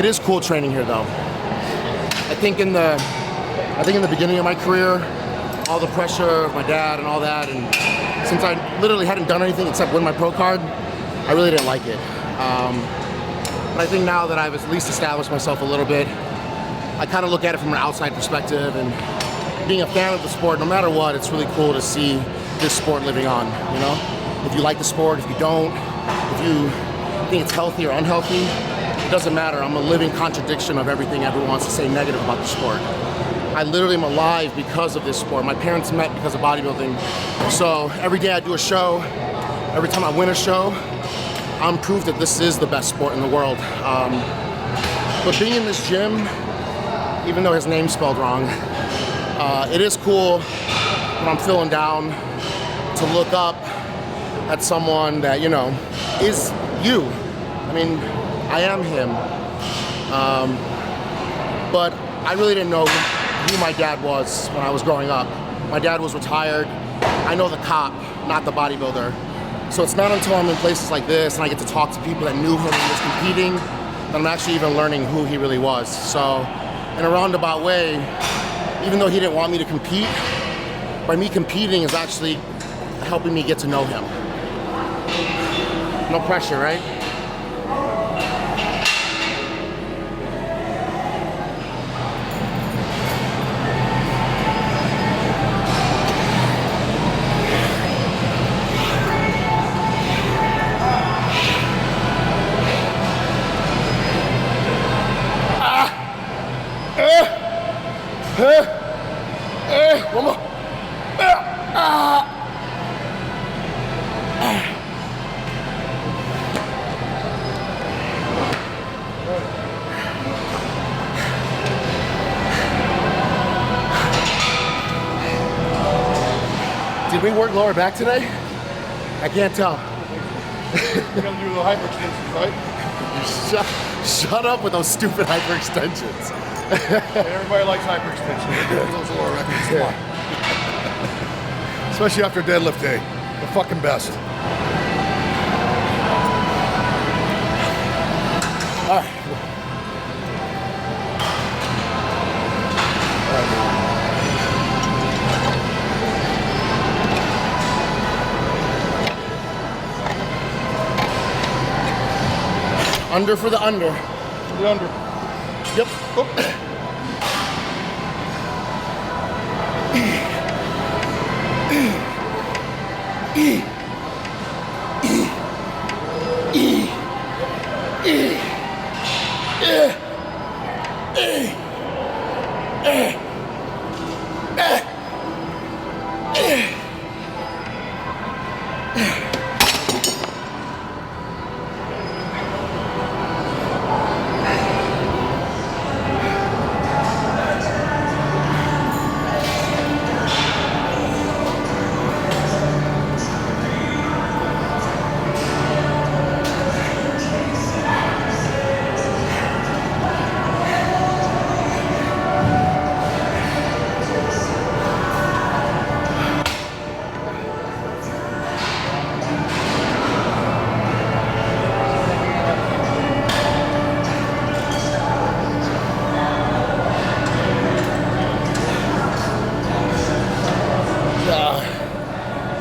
is cool training here, though. I think in the beginning of my career, all the pressure of my dad and all that, and since I literally hadn't done anything except win my pro card, I really didn't like it. But I think now that I've at least established myself a little bit, I kind of look at it from an outside perspective, and being a fan of the sport, no matter what, it's really cool to see this sport living on, you know? If you like the sport, if you don't, if you think it's healthy or unhealthy, it doesn't matter. I'm a living contradiction of everything everyone wants to say negative about the sport. I literally am alive because of this sport. My parents met because of bodybuilding. So every day I do a show, every time I win a show, I'm proof that this is the best sport in the world. But being in this gym, even though his name's spelled wrong, it is cool when I'm feeling down to look up at someone that, you know, is you. I mean, I am him. But I really didn't know who my dad was when I was growing up. My dad was retired. I know the cop, not the bodybuilder. So it's not until I'm in places like this and I get to talk to people that knew him and was competing that I'm actually even learning who he really was. So in a roundabout way, even though he didn't want me to compete, by me competing is actually helping me get to know him. No pressure, right? One more. Did we work lower back today? I can't tell. You're gonna do the hyperextensions, right? Shut up with those stupid hyperextensions. Everybody likes hyperextensions. Those lower records. Come on. Especially after deadlift day. The fucking best. All right. Under for the under. The under. Yep. Oh.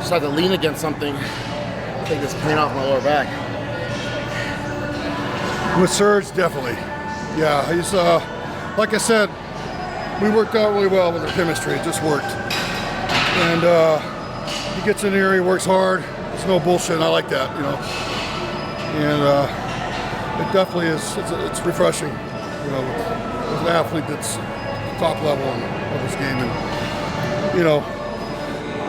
Just had to lean against something, take this pain off my lower back. With Serge, definitely. Yeah, he's, like I said, we worked out really well with our chemistry. It just worked. And he gets in here, he works hard. It's no bullshit, and I like that, you know. And it definitely is, it's refreshing, you know, with an athlete that's top level of his game. And, you know,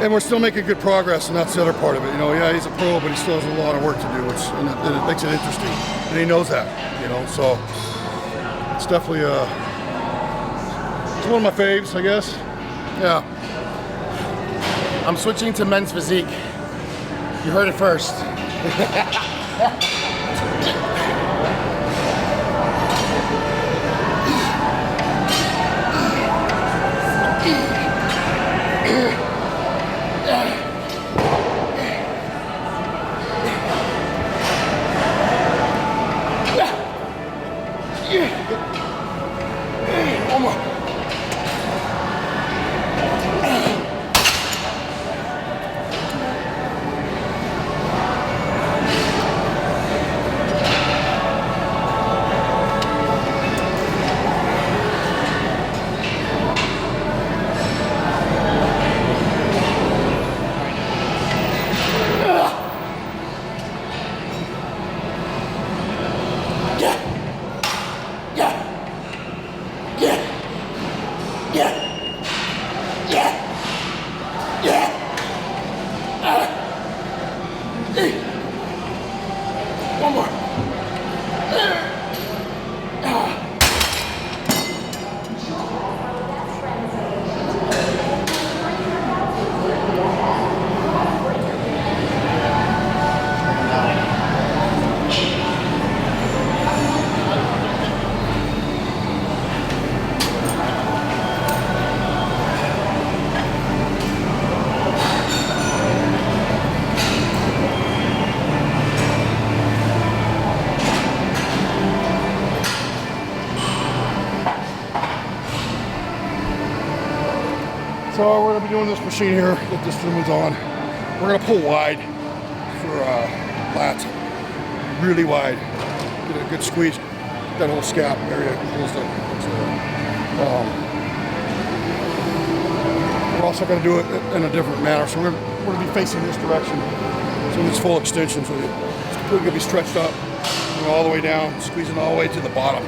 and we're still making good progress, and that's the other part of it. You know, yeah, he's a pro, but he still has a lot of work to do, and it makes it interesting. And he knows that, you know, so it's definitely it's one of my faves, I guess. Yeah. I'm switching to men's physique. You heard it first. So we're gonna be doing this machine here that this one's on. We're gonna pull wide for lats, really wide. Get a good squeeze, that whole scap area. We're also gonna do it in a different manner. So we're gonna be facing this direction. So it's full extension. So it's completely gonna be stretched up, all the way down, squeezing all the way to the bottom.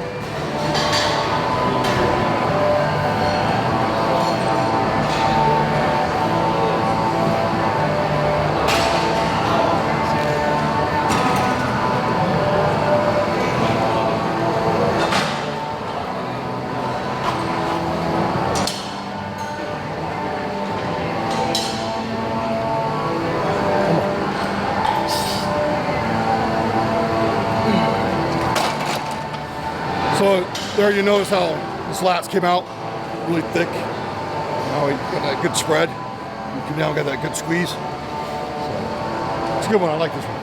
So there you notice how the slats came out really thick. Now we got that good spread. You can now get that good squeeze. So it's a good one. I like this one.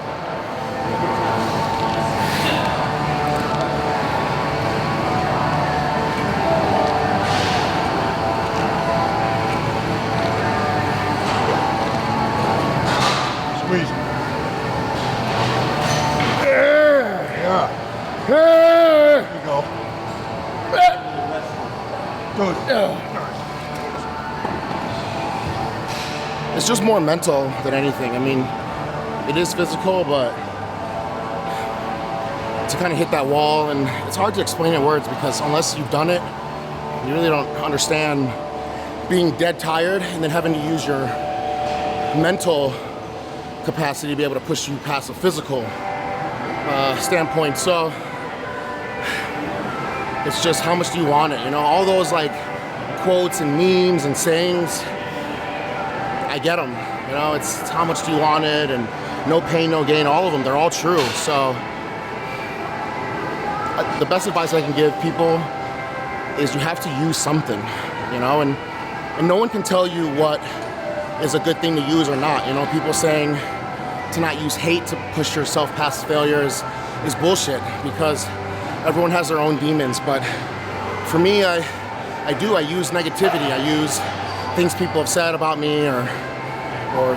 Squeeze. Yeah. There you go. Good. It's just more mental than anything. I mean, it is physical, but to kind of hit that wall, and it's hard to explain in words because unless you've done it, you really don't understand being dead tired and then having to use your mental capacity to be able to push you past a physical standpoint. So it's just how much do you want it? You know, all those like quotes and memes and sayings, I get them. You know, it's how much do you want it, and no pain, no gain, all of them, they're all true. So the best advice I can give people is you have to use something, you know, and no one can tell you what is a good thing to use or not. You know, people saying to not use hate to push yourself past failures is bullshit because everyone has their own demons. But for me, I use negativity. I use things people have said about me or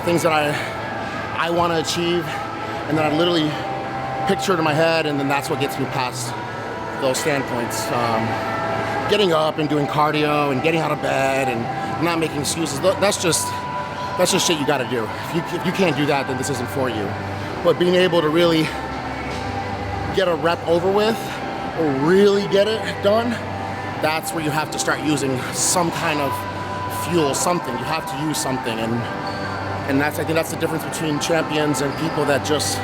things that I want to achieve, and then I literally picture it in my head, and then that's what gets me past those standpoints. Getting up and doing cardio and getting out of bed and not making excuses, that's just shit you gotta do. If you can't do that, then this isn't for you. But being able to really get a rep over with or really get it done, that's where you have to start using some kind of fuel, something. You have to use something, and I think that's the difference between champions and people that just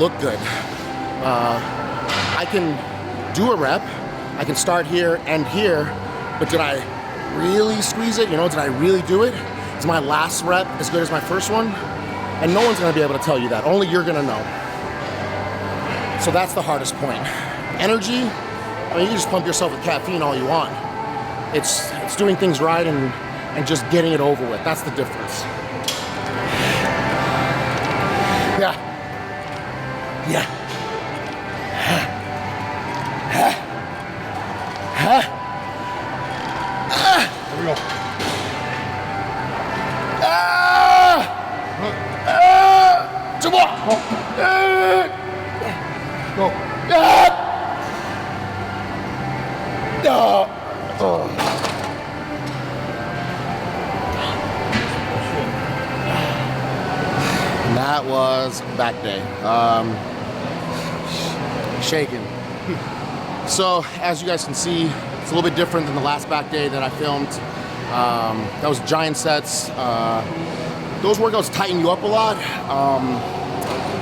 look good. I can do a rep, I can start here and here, but did I really squeeze it? You know, did I really do it? Is my last rep as good as my first one? And no one's gonna be able to tell you that, only you're gonna know. So that's the hardest point. Energy, I mean, you can just pump yourself with caffeine all you want. It's doing things right and just getting it over with. That's the difference. Yeah. Yeah. Here we go. Go. And that was back day. Shaking. So as you guys can see, it's a little bit different than the last back day that I filmed. That was giant sets. Those workouts tighten you up a lot,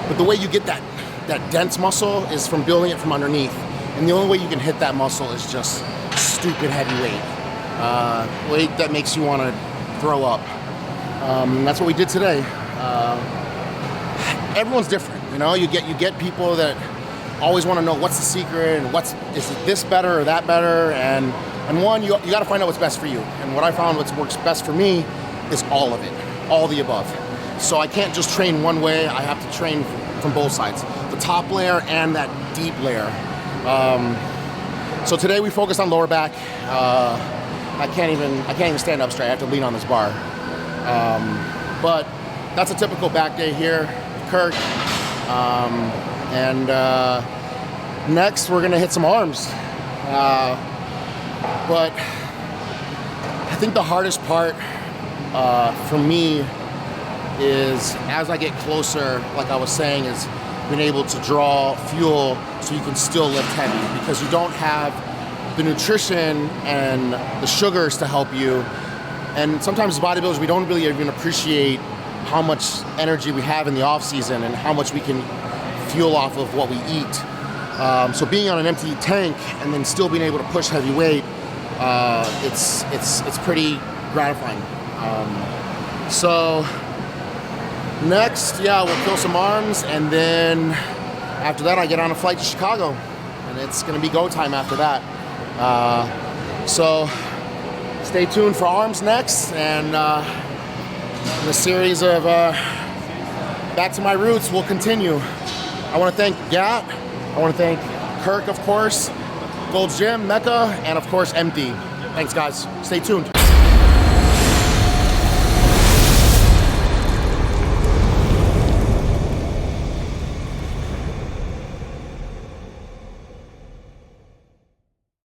but the way you get that dense muscle is from building it from underneath. And the only way you can hit that muscle is just stupid heavy weight. Weight that makes you want to throw up. That's what we did today. Everyone's different, you know. You get people that always want to know what's the secret and is it this better or that better, and one, you got to find out what's best for you. And what I found what works best for me is all of it, all the above. So I can't just train one way, I have to train from both sides, the top layer and that deep layer. So today we focused on lower back. I can't even stand up straight. I have to lean on this bar. But that's a typical back day here, Kirk. Next we're gonna hit some arms. But I think the hardest part for me is, as I get closer, like I was saying, is being able to draw fuel so you can still lift heavy, because you don't have the nutrition and the sugars to help you. And sometimes as bodybuilders, we don't really even appreciate how much energy we have in the off season and how much we can fuel off of what we eat. So being on an empty tank and then still being able to push heavy weight, it's pretty gratifying. So next, yeah, we'll kill some arms, and then after that I get on a flight to Chicago, and it's gonna be go time after that. So stay tuned for arms next, and the series of Back to My Roots will continue. I wanna thank Gat, I wanna thank Kirk, of course, Gold's Gym, Mecca, and of course, MD. Thanks guys, stay tuned.